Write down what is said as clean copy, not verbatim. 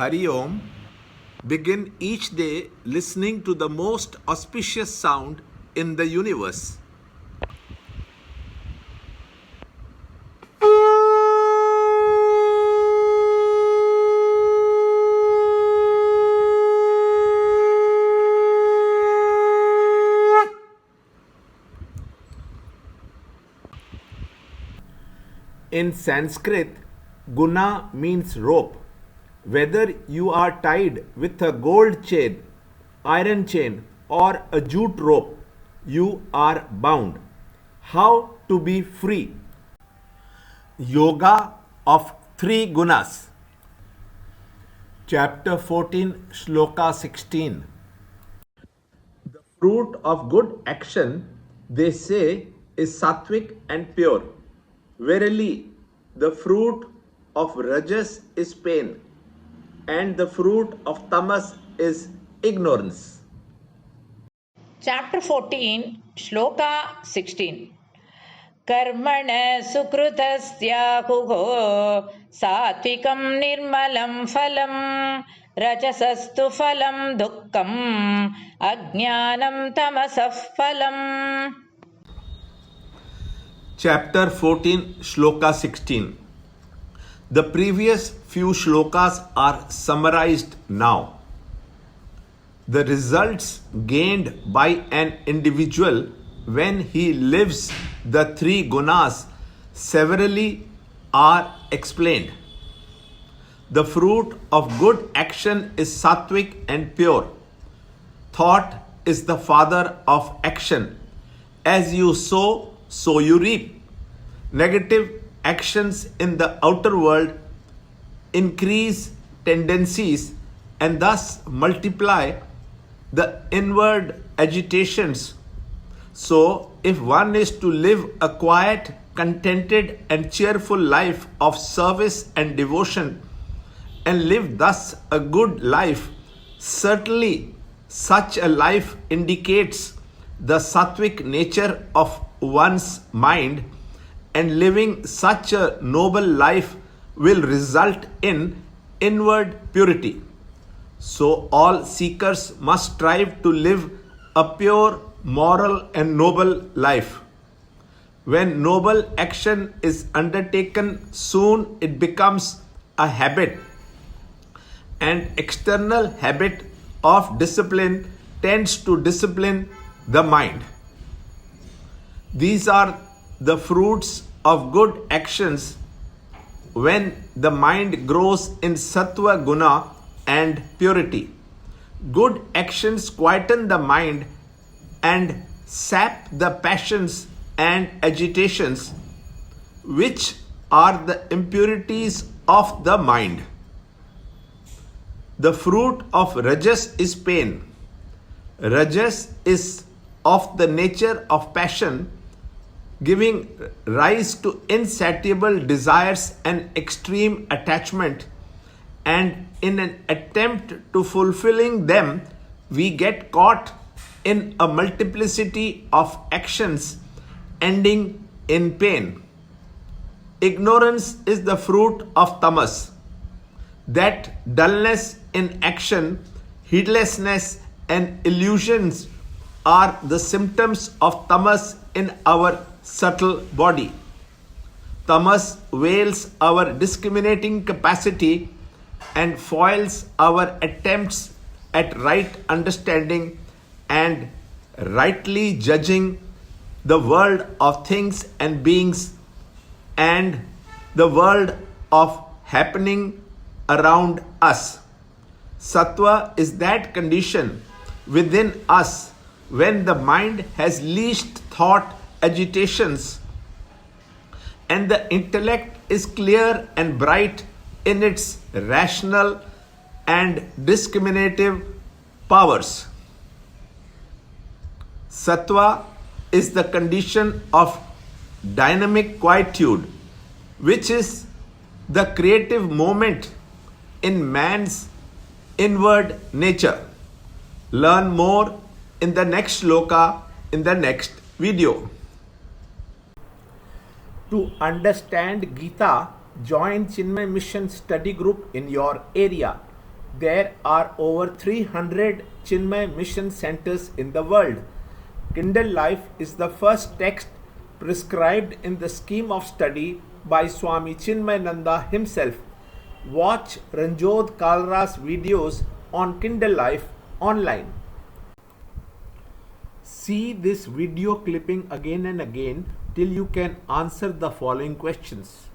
Hari Om. Begin each day listening to the most auspicious sound in the universe. In Sanskrit, guna means rope. Whether you are tied with a gold chain, iron chain, or a jute rope, you are bound. How to be free? Yoga of three gunas. Chapter 14, Shloka 16. The fruit of good action, they say, is sattvic and pure. Verily, the fruit of rajas is pain, and the fruit of tamas is ignorance. Chapter 14, Shloka 16. Karmana sukrutasya satvikam nirmalam phalam rajasastu phalam dukkam ajnanam tamasah phalam. Chapter 14, Shloka 16. The previous few shlokas are summarized now. The results gained by an individual when he lives the three gunas severally are explained. The fruit of good action is sattvic and pure. Thought is the father of action. As you sow, so you reap. Negative actions in the outer world increase tendencies and thus multiply the inward agitations. So, if one is to live a quiet, contented, and cheerful life of service and devotion, and live thus a good life, certainly such a life indicates the sattvic nature of one's mind, and living such a noble life will result in inward purity. So all seekers must strive to live a pure, moral and noble life. When noble action is undertaken, soon it becomes a habit. An external habit of discipline tends to discipline the mind. These are the fruits of good actions when the mind grows in sattva guna and purity. Good actions quieten the mind and sap the passions and agitations, which are the impurities of the mind. The fruit of rajas is pain. Rajas is of the nature of passion, giving rise to insatiable desires and extreme attachment, and in an attempt to fulfilling them, we get caught in a multiplicity of actions ending in pain. Ignorance is the fruit of tamas. That dullness in action, heedlessness and illusions are the symptoms of tamas in our subtle body. Tamas veils our discriminating capacity and foils our attempts at right understanding and rightly judging the world of things and beings and the world of happening around us. Sattva is that condition within us when the mind has least thought agitations and the intellect is clear and bright in its rational and discriminative powers. Sattva is the condition of dynamic quietude, which is the creative moment in man's inward nature. Learn more in the next shloka in the next video. To understand Gita, join Chinmaya Mission study group in your area. There are over 300 Chinmaya mission centers in the world. Kindle Life is the first text prescribed in the scheme of study by Swami Chinmayananda himself. Watch Ranjot Kalra's videos on Kindle Life online. See this video clipping again and again till you can answer the following questions.